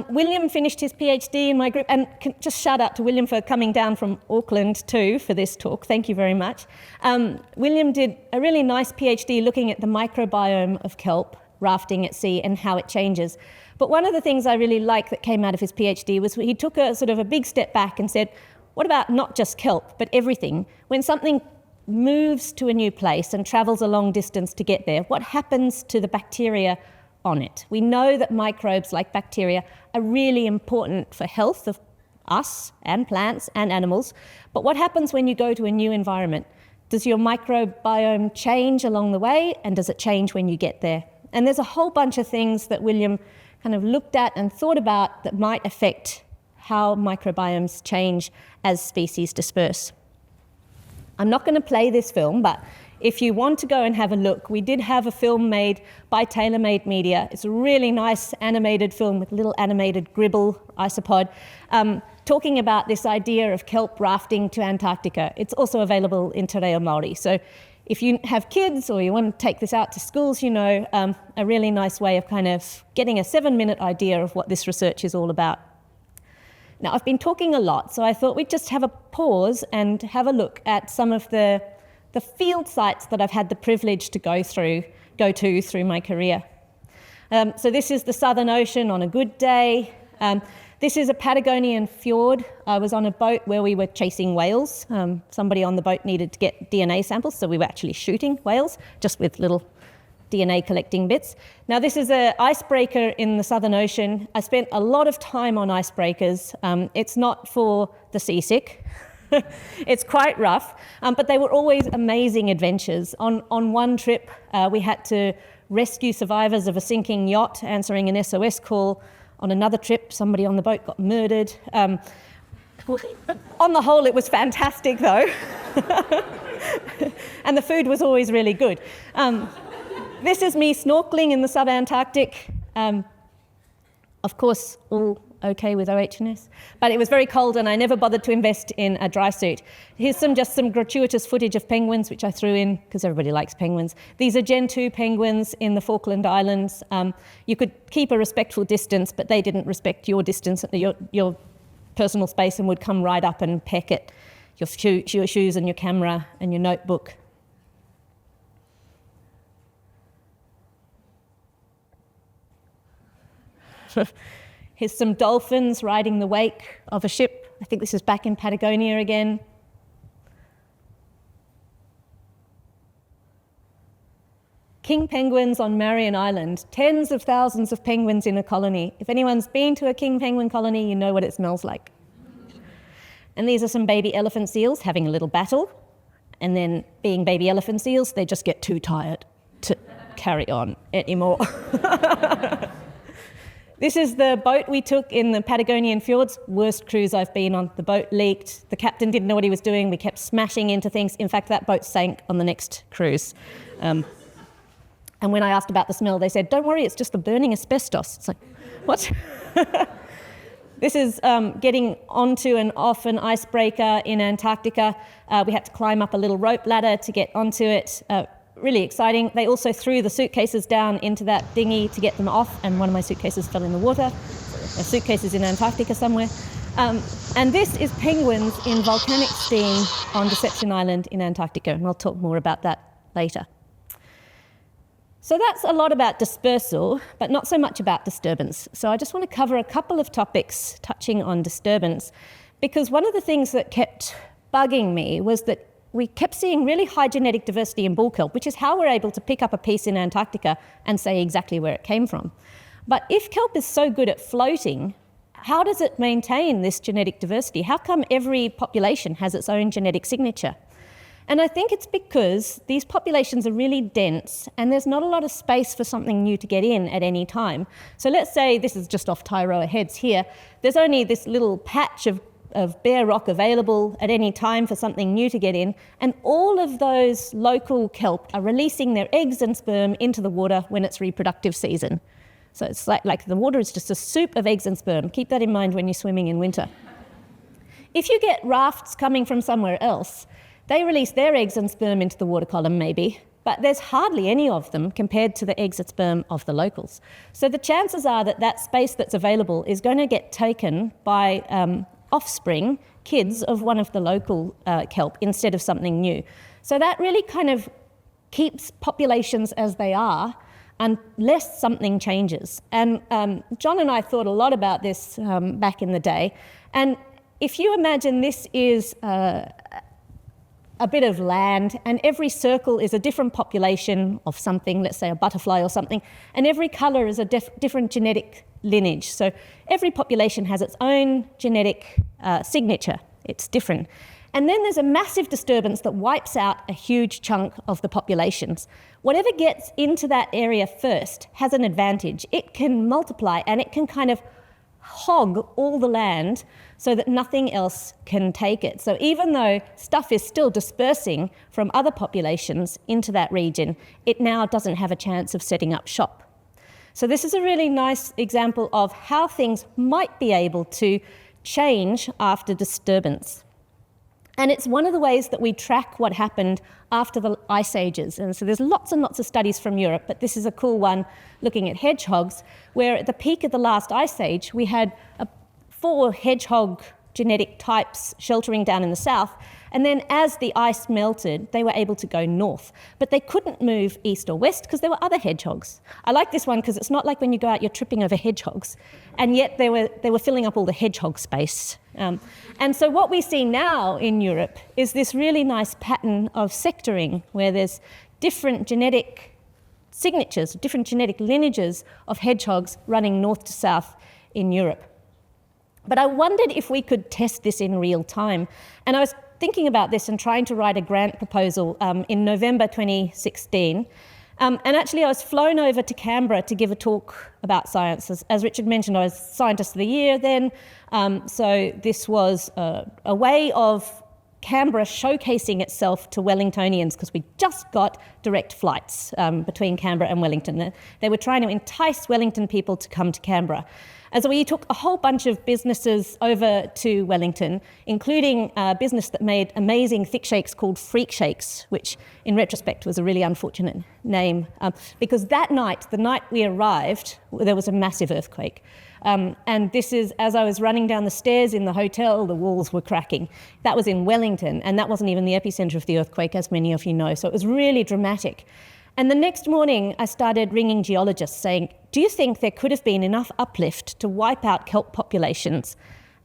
William finished his PhD in my group, and just shout out to William for coming down from Auckland too for this talk. Thank you very much. William did a really nice PhD looking at the microbiome of kelp, rafting at sea, and how it changes. But one of the things I really like that came out of his PhD was he took a sort of a big step back and said, what about not just kelp, but everything? When something moves to a new place and travels a long distance to get there, what happens to the bacteria on it? We know that microbes like bacteria are really important for health of us and plants and animals, but what happens when you go to a new environment? Does your microbiome change along the way, and does it change when you get there? And there's a whole bunch of things that William kind of looked at and thought about that might affect how microbiomes change as species disperse. I'm not going to play this film, but if you want to go and have a look, we did have a film made by TaylorMade Media. It's a really nice animated film with a little animated gribble isopod, talking about this idea of kelp rafting to Antarctica. It's also available in Te Reo Māori. So if you have kids or you want to take this out to schools, a really nice way of kind of getting a 7-minute idea of what this research is all about. Now, I've been talking a lot, so I thought we'd just have a pause and have a look at some of the field sites that I've had the privilege to go to through my career. So this is the Southern Ocean on a good day. This is a Patagonian fjord. I was on a boat where we were chasing whales. Somebody on the boat needed to get DNA samples, so we were actually shooting whales, just with little DNA collecting bits. Now, this is an icebreaker in the Southern Ocean. I spent a lot of time on icebreakers. It's not for the seasick. It's quite rough, but they were always amazing adventures. On one trip, we had to rescue survivors of a sinking yacht answering an SOS call. On another trip, somebody on the boat got murdered. On the whole, it was fantastic, though. And the food was always really good. This is me snorkeling in the sub-Antarctic. Of course, all okay with OH&S. But it was very cold and I never bothered to invest in a dry suit. Here's just some gratuitous footage of penguins, which I threw in because everybody likes penguins. These are Gen 2 penguins in the Falkland Islands. You could keep a respectful distance, but they didn't respect your distance, your personal space, and would come right up and peck at your shoes and your camera and your notebook. Here's some dolphins riding the wake of a ship. I think this is back in Patagonia again. King penguins on Marion Island. Tens of thousands of penguins in a colony. If anyone's been to a king penguin colony, you know what it smells like. And these are some baby elephant seals having a little battle. And then, being baby elephant seals, they just get too tired to carry on anymore. This is the boat we took in the Patagonian fjords. Worst cruise I've been on. The boat leaked. The captain didn't know what he was doing. We kept smashing into things. In fact, that boat sank on the next cruise. And when I asked about the smell, they said, "Don't worry, it's just the burning asbestos." It's like, what? This is getting onto and off an icebreaker in Antarctica. We had to climb up a little rope ladder to get onto it. Really exciting. They also threw the suitcases down into that dinghy to get them off, and one of my suitcases fell in the water. A suitcase is in Antarctica somewhere. And this is penguins in volcanic steam on Deception Island in Antarctica, and I'll talk more about that later. So that's a lot about dispersal, but not so much about disturbance. So I just want to cover a couple of topics touching on disturbance, because one of the things that kept bugging me was that we kept seeing really high genetic diversity in bull kelp, which is how we're able to pick up a piece in Antarctica and say exactly where it came from. But if kelp is so good at floating, how does it maintain this genetic diversity? How come every population has its own genetic signature? And I think it's because these populations are really dense and there's not a lot of space for something new to get in at any time. So let's say this is just off Tairoa Heads here. There's only this little patch of bare rock available at any time for something new to get in, and all of those local kelp are releasing their eggs and sperm into the water when it's reproductive season. So it's like the water is just a soup of eggs and sperm. Keep that in mind when you're swimming in winter. If you get rafts coming from somewhere else, they release their eggs and sperm into the water column maybe, but there's hardly any of them compared to the eggs and sperm of the locals. So the chances are that that space that's available is going to get taken by offspring, kids of one of the local kelp instead of something new. So that really kind of keeps populations as they are unless something changes. And John and I thought a lot about this back in the day. And if you imagine this is a bit of land, and every circle is a different population of something, let's say a butterfly or something, and every colour is a different genetic lineage. So every population has its own genetic signature. It's different. And then there's a massive disturbance that wipes out a huge chunk of the populations. Whatever gets into that area first has an advantage. It can multiply and it can kind of hog all the land so that nothing else can take it. So even though stuff is still dispersing from other populations into that region, it now doesn't have a chance of setting up shop. So this is a really nice example of how things might be able to change after disturbance. And it's one of the ways that we track what happened after the ice ages. And so there's lots and lots of studies from Europe, but this is a cool one looking at hedgehogs, where at the peak of the last ice age, we had 4 hedgehog genetic types sheltering down in the south. And then as the ice melted, they were able to go north. But they couldn't move east or west because there were other hedgehogs. I like this one because it's not like when you go out, you're tripping over hedgehogs. And yet they were filling up all the hedgehog space. And so what we see now in Europe is this really nice pattern of sectoring where there's different genetic signatures, different genetic lineages of hedgehogs running north to south in Europe. But I wondered if we could test this in real time. And I was thinking about this and trying to write a grant proposal in November 2016. And actually I was flown over to Canberra to give a talk about science. As Richard mentioned, I was Scientist of the Year then. So this was a way of Canberra showcasing itself to Wellingtonians because we just got direct flights between Canberra and Wellington. They were trying to entice Wellington people to come to Canberra. And so we took a whole bunch of businesses over to Wellington, including a business that made amazing thick shakes called Freak Shakes, which in retrospect was a really unfortunate name, because that night, the night we arrived, there was a massive earthquake. And this is, as I was running down the stairs in the hotel, the walls were cracking. That was in Wellington, and that wasn't even the epicenter of the earthquake, as many of you know. So it was really dramatic. And the next morning, I started ringing geologists saying, do you think there could have been enough uplift to wipe out kelp populations?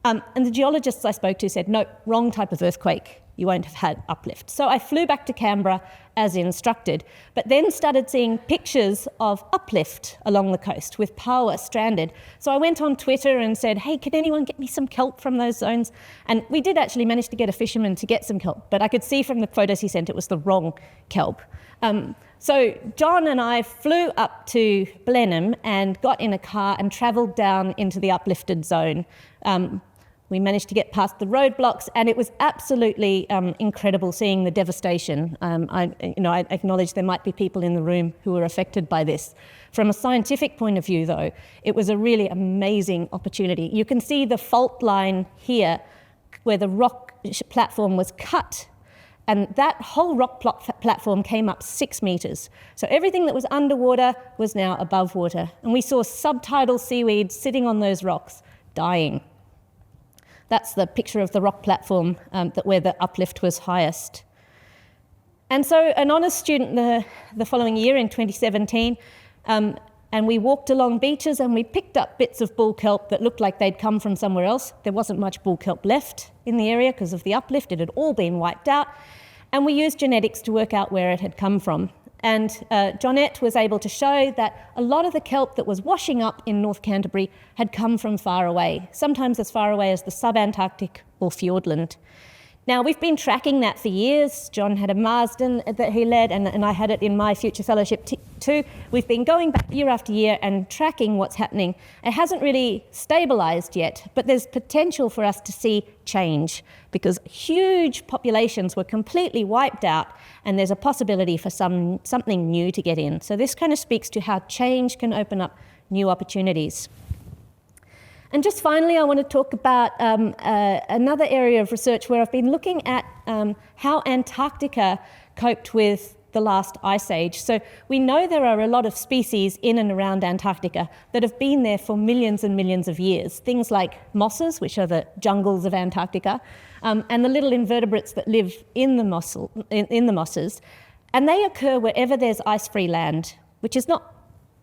And the geologists I spoke to said, no, wrong type of earthquake. You won't have had uplift. So I flew back to Canberra as instructed, but then started seeing pictures of uplift along the coast with power stranded. So I went on Twitter and said, hey, can anyone get me some kelp from those zones? And we did actually manage to get a fisherman to get some kelp, but I could see from the photos he sent it was the wrong kelp. So John and I flew up to Blenheim and got in a car and travelled down into the uplifted zone. We managed to get past the roadblocks, and it was absolutely incredible seeing the devastation. I acknowledge there might be people in the room who were affected by this. From a scientific point of view, though, it was a really amazing opportunity. You can see the fault line here where the rock platform was cut, and that whole rock platform came up 6 meters. So everything that was underwater was now above water. And we saw subtidal seaweed sitting on those rocks, dying. That's the picture of the rock platform where the uplift was highest. And so an honours student the following year in 2017, and we walked along beaches and we picked up bits of bull kelp that looked like they'd come from somewhere else. There wasn't much bull kelp left in the area because of the uplift. It had all been wiped out. And we used genetics to work out where it had come from. And Jonette was able to show that a lot of the kelp that was washing up in North Canterbury had come from far away, sometimes as far away as the sub-Antarctic or Fiordland. Now, we've been tracking that for years. John had a Marsden that he led, and I had it in my future fellowship too. We've been going back year after year and tracking what's happening. It hasn't really stabilised yet, but there's potential for us to see change because huge populations were completely wiped out, and there's a possibility for something new to get in. So this kind of speaks to how change can open up new opportunities. And just finally, I want to talk about another area of research where I've been looking at how Antarctica coped with the last ice age. So we know there are a lot of species in and around Antarctica that have been there for millions and millions of years. Things like mosses, which are the jungles of Antarctica, and the little invertebrates that live in the mosses. And they occur wherever there's ice-free land, which is not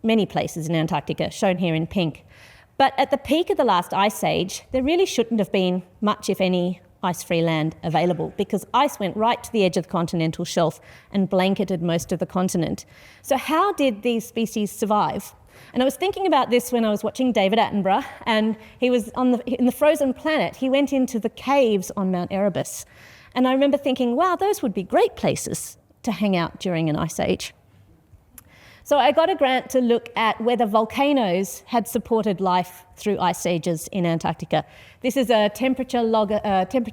many places in Antarctica, shown here in pink. But at the peak of the last ice age, there really shouldn't have been much, if any, ice-free land available because ice went right to the edge of the continental shelf and blanketed most of the continent. So how did these species survive? And I was thinking about this when I was watching David Attenborough, and he was in the Frozen Planet. He went into the caves on Mount Erebus. And I remember thinking, wow, those would be great places to hang out during an ice age. So I got a grant to look at whether volcanoes had supported life through ice ages in Antarctica. This is a temperature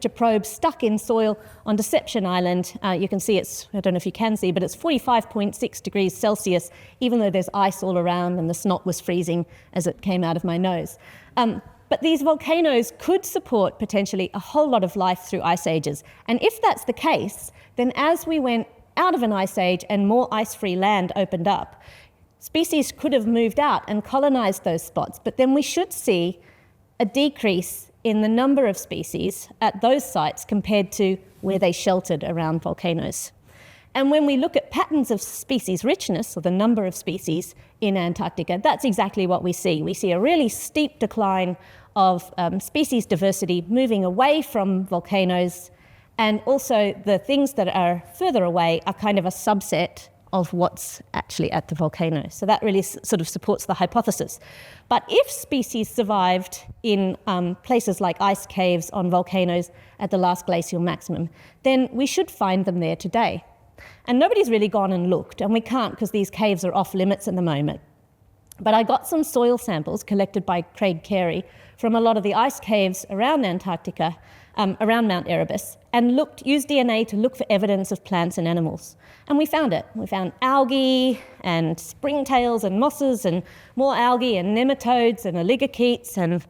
probe stuck in soil on Deception Island. You can see I don't know if you can see, but it's 45.6 degrees Celsius, even though there's ice all around and the snot was freezing as it came out of my nose. But these volcanoes could support potentially a whole lot of life through ice ages. And if that's the case, then as we went out of an ice age and more ice-free land opened up, species could have moved out and colonized those spots, but then we should see a decrease in the number of species at those sites compared to where they sheltered around volcanoes. And when we look at patterns of species richness, or the number of species in Antarctica, that's exactly what we see. We see a really steep decline of species diversity moving away from volcanoes. And also the things that are further away are kind of a subset of what's actually at the volcano. So that really sort of supports the hypothesis. But if species survived in places like ice caves on volcanoes at the last glacial maximum, then we should find them there today. And nobody's really gone and looked, and we can't because these caves are off limits at the moment. But I got some soil samples collected by Craig Carey from a lot of the ice caves around Antarctica, around Mount Erebus, and used DNA to look for evidence of plants and animals. And we found it. We found algae and springtails and mosses and more algae and nematodes and oligochaetes and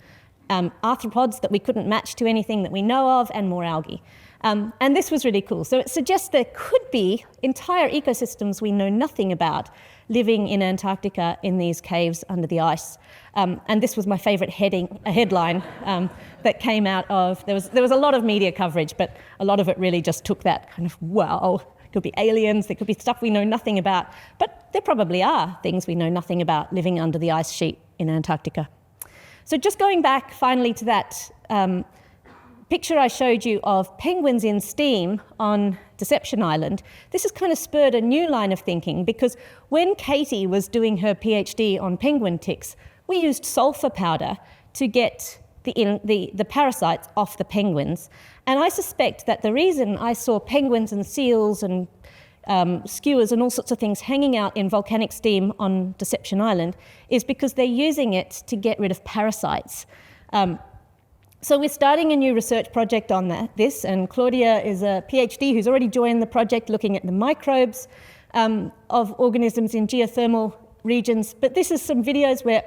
arthropods that we couldn't match to anything that we know of, and more algae. And this was really cool. So it suggests there could be entire ecosystems we know nothing about living in Antarctica in these caves under the ice. And this was my favorite headline that came out of, there was a lot of media coverage, but a lot of it really just took that kind of, wow, it could be aliens, there could be stuff we know nothing about, but there probably are things we know nothing about living under the ice sheet in Antarctica. So just going back finally to that picture I showed you of penguins in steam on Deception Island, this has kind of spurred a new line of thinking, because when Katie was doing her PhD on penguin ticks, we used sulfur powder to get the parasites off the penguins. And I suspect that the reason I saw penguins and seals and skewers and all sorts of things hanging out in volcanic steam on Deception Island is because they're using it to get rid of parasites. So we're starting a new research project on this, and Claudia is a PhD who's already joined the project looking at the microbes of organisms in geothermal regions. But this is some videos where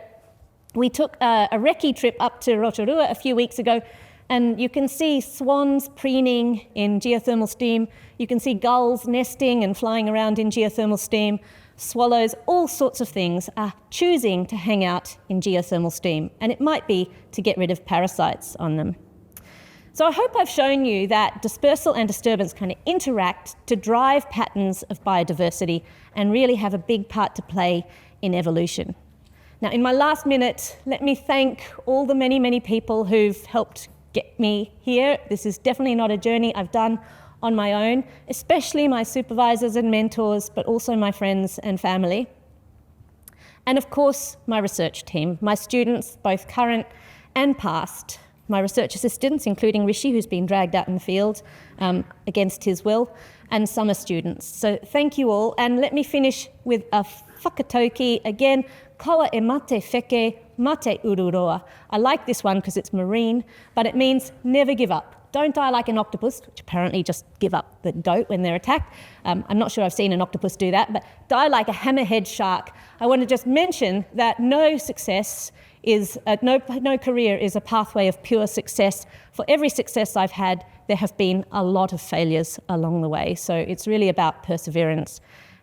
we took a recce trip up to Rotorua a few weeks ago, and you can see swans preening in geothermal steam. You can see gulls nesting and flying around in geothermal steam. Swallows, all sorts of things are choosing to hang out in geothermal steam, and it might be to get rid of parasites on them. So I hope I've shown you that dispersal and disturbance kind of interact to drive patterns of biodiversity and really have a big part to play in evolution. Now, in my last minute, let me thank all the many, many people who've helped get me here. This is definitely not a journey I've done on my own, especially my supervisors and mentors, but also my friends and family. And of course, my research team, my students, both current and past, my research assistants, including Rishi, who's been dragged out in the field against his will, and summer students. So thank you all. And let me finish with a whakatoki again. Kawa e mate wheke, mate ururoa. I like this one because it's marine, but it means never give up. Don't die like an octopus, which apparently just give up the goat when they're attacked. I'm not sure I've seen an octopus do that, but die like a hammerhead shark. I want to just mention that no success is, no career is a pathway of pure success. For every success I've had, there have been a lot of failures along the way. So it's really about perseverance.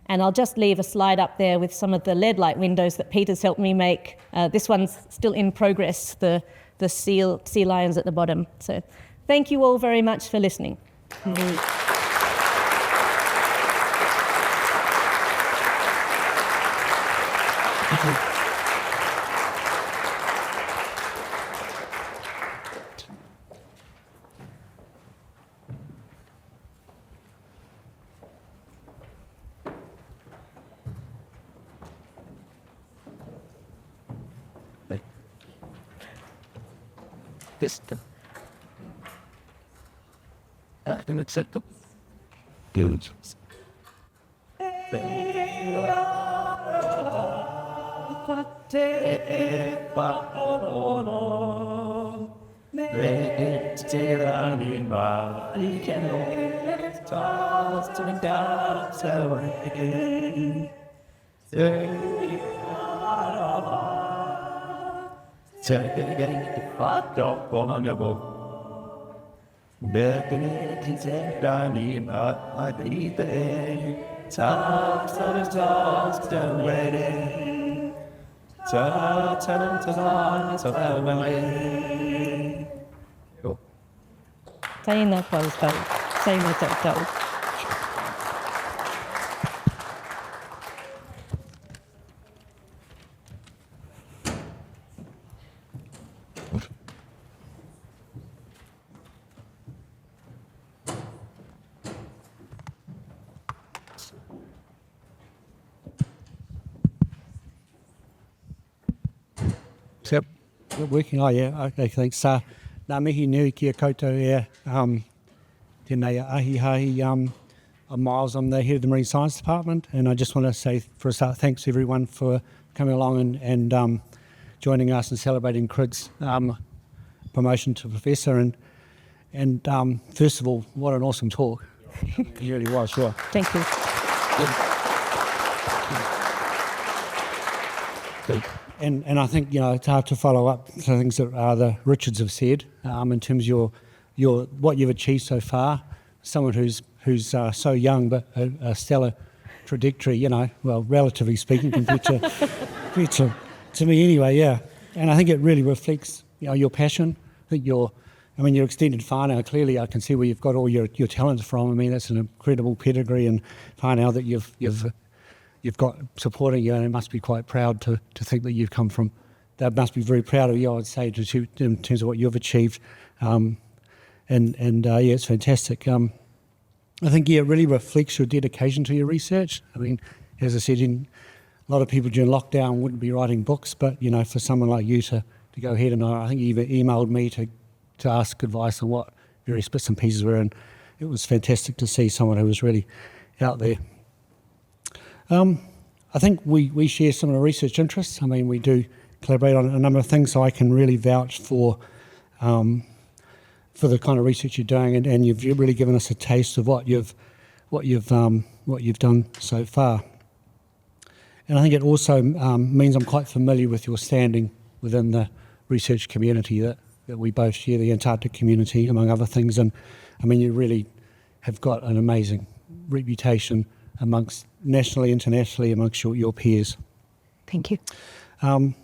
And I'll just leave a slide up there with some of the LED light windows that Peter's helped me make. This one's still in progress, the sea lions at the bottom. So thank you all very much for listening. I think it's set up. Good. Tēnā koutou. Tēnā koutou. Yep, working. Oh, yeah, okay, thanks. Nā mihi nui kia koutou e, tēnei ahi I'm Miles, I'm the head of the Marine Science Department, and I just want to say for a start, thanks everyone for coming along and joining us and celebrating Crid's promotion to Professor. And first of all, what an awesome talk. It really was, sure. Thank you. And I think, it's hard to follow up to things that the Richards have said in terms of your what you've achieved so far. Someone who's so young but a stellar trajectory, well, relatively speaking, compared to me anyway, yeah. And I think it really reflects, your passion. I think your extended whānau, clearly I can see where you've got all your talents from. I mean, that's an incredible pedigree and whānau that you've got supporting you, and it must be quite proud to think that you've come from. They must be very proud of you, I would say, in terms of what you've achieved. Yeah, it's fantastic. I think, it really reflects your dedication to your research. I mean, as I said, a lot of people during lockdown wouldn't be writing books, but, for someone like you to go ahead, and I think you even emailed me to ask advice on what various bits and pieces were, and it was fantastic to see someone who was really out there. I think we share similar research interests. I mean, we do collaborate on a number of things, so I can really vouch for the kind of research you're doing, and you've really given us a taste of what you've done so far. And I think it also means I'm quite familiar with your standing within the research community that we both share, the Antarctic community, among other things. And I mean, you really have got an amazing reputation amongst nationally, internationally, amongst your peers. Thank you. And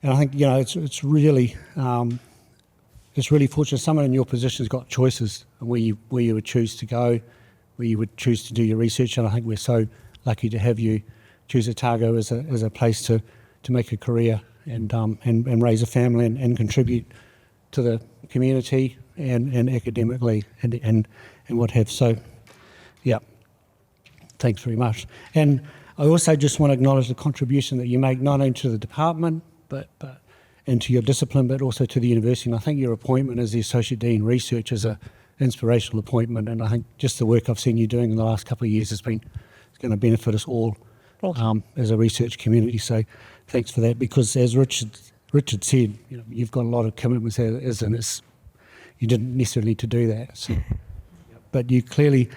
I think, it's really fortunate someone in your position has got choices where you would choose to go, where you would choose to do your research. And I think we're so lucky to have you choose Otago as a place to make a career and raise a family and contribute to the community and academically and what have. So, yeah. Thanks very much. And I also just want to acknowledge the contribution that you make not only to the department and to your discipline, but also to the university. And I think your appointment as the Associate Dean Research is an inspirational appointment. And I think just the work I've seen you doing in the last couple of years it's going to benefit us all as a research community. So thanks for that, because as Richard said, you've got a lot of commitments as in it's, you didn't necessarily need to do that. So, but you clearly...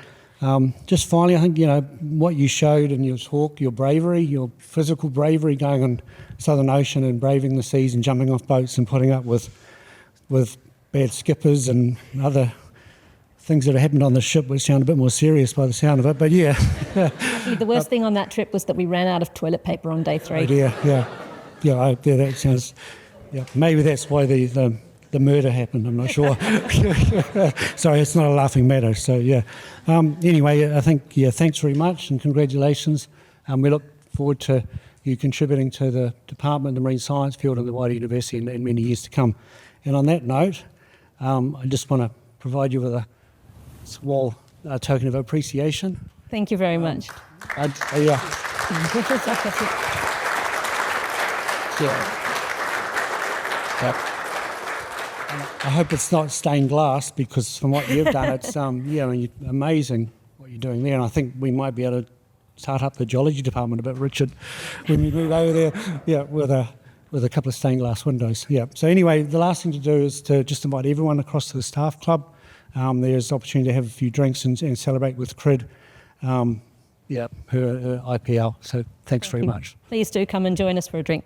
just finally, I think, what you showed in your talk, your bravery, your physical bravery going on Southern Ocean and braving the seas and jumping off boats and putting up with bad skippers and other things that happened on the ship, which sound a bit more serious by the sound of it, but yeah. Actually, the worst thing on that trip was that we ran out of toilet paper on day 3. Oh dear, yeah. Yeah, that sounds, maybe that's why the murder happened, I'm not sure. Sorry, it's not a laughing matter, so yeah. Anyway, I think, thanks very much and congratulations. We look forward to you contributing to the department, the marine science field and the wider university in many years to come. And on that note, I just want to provide you with a small token of appreciation. Thank you very much. I hope it's not stained glass, because from what you've done, it's amazing what you're doing there. And I think we might be able to start up the geology department a bit, Richard, when you move over there. Yeah, with a couple of stained glass windows. Yeah. So anyway, the last thing to do is to just invite everyone across to the staff club. There's opportunity to have a few drinks and celebrate with Crid, her IPL. So thanks very much. Please do come and join us for a drink.